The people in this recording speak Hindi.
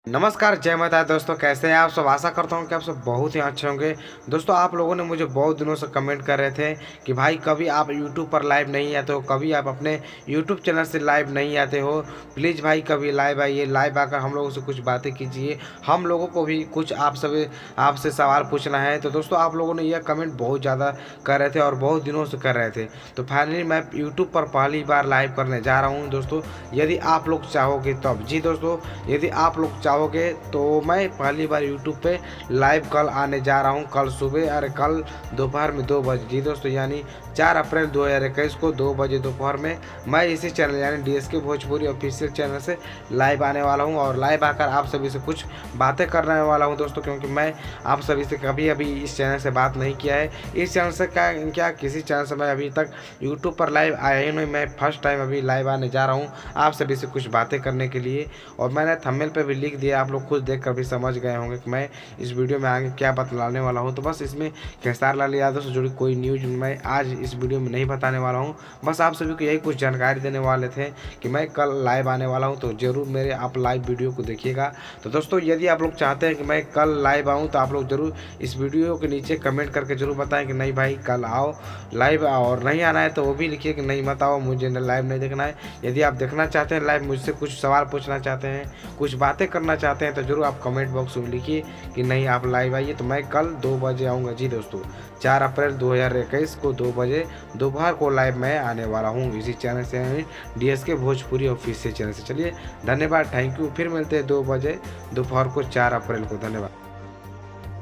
नमस्कार, जय माता दी दोस्तों। कैसे हैं आप सब? आशा करता हूं कि आप सब बहुत ही अच्छे होंगे। दोस्तों, आप लोगों ने मुझे बहुत दिनों से कमेंट कर रहे थे कि भाई कभी आप यूट्यूब पर लाइव नहीं आते हो, कभी आप अपने यूट्यूब चैनल से लाइव नहीं आते हो। प्लीज़ भाई कभी लाइव आइए, लाइव आकर हम लोगों से कुछ बातें कीजिए। हम लोगों को भी कुछ आपसे सवाल पूछना है। तो दोस्तों, आप लोगों ने यह कमेंट बहुत ज़्यादा कर रहे थे और बहुत दिनों से कर रहे थे। तो फाइनली मैं यूट्यूब पर पहली बार लाइव करने जा रहा हूँ दोस्तों। यदि आप लोग चाहोगे तब। जी दोस्तों, यदि आप लोग चाहोगे तो मैं पहली बार यूट्यूब पे लाइव कल आने जा रहा हूँ, कल सुबह और कल दोपहर में 2 बजे। जी दोस्तों, यानी 4 अप्रैल 2021 को 2 बजे दोपहर में मैं इसी चैनल यानी DSK भोजपुरी ऑफिशियल चैनल से लाइव आने वाला हूँ और लाइव आकर आप सभी से कुछ बातें करने वाला हूँ दोस्तों। क्योंकि मैं आप सभी से कभी अभी इस चैनल से बात नहीं किया है। इस चैनल से क्या किसी चैनल से मैं अभी तक यूट्यूब पर लाइव आया ही नहीं। मैं फर्स्ट टाइम अभी लाइव आने जा रहा हूँ आप सभी से कुछ बातें करने के लिए। और मैंने थंबनेल पे भी लिख दिया, आप लोग खुद देख कर भी समझ गए होंगे कि मैं इस वीडियो में आगे क्या बतलाने वाला हूँ। तो बस इसमें खेसारी लाल यादव से जुड़ी कोई न्यूज मैं आज इस वीडियो में नहीं बताने वाला हूँ। बस आप सभी को यही कुछ जानकारी देने वाले थे कि मैं कल लाइव आने वाला हूँ, तो ज़रूर मेरे आप लाइव वीडियो को देखिएगा। तो दोस्तों, यदि आप लोग चाहते हैं कि मैं कल लाइव आऊँ तो आप लोग ज़रूर इस वीडियो के नीचे कमेंट करके ज़रूर बताएं कि नहीं भाई कल आओ लाइव आओ, और नहीं आना है तो वो भी लिखिए कि नहीं मत आओ, मुझे लाइव नहीं देखना है। यदि आप देखना चाहते हैं लाइव, मुझसे कुछ सवाल पूछना चाहते हैं, कुछ बातें करना चाहते हैं, तो ज़रूर आप कमेंट बॉक्स में लिखिए कि नहीं आप लाइव आइए। तो मैं कल 2 बजे आऊँगा। जी दोस्तों, 4 अप्रैल 2021 को 2 बजे दोपहर को लाइव मैं आने वाला हूँ इसी चैनल से यानी DSK भोजपुरी ऑफिशियल चैनल से। चलिए धन्यवाद, थैंक यू। फिर मिलते हैं 2 बजे दोपहर को 4 अप्रैल को। धन्यवाद।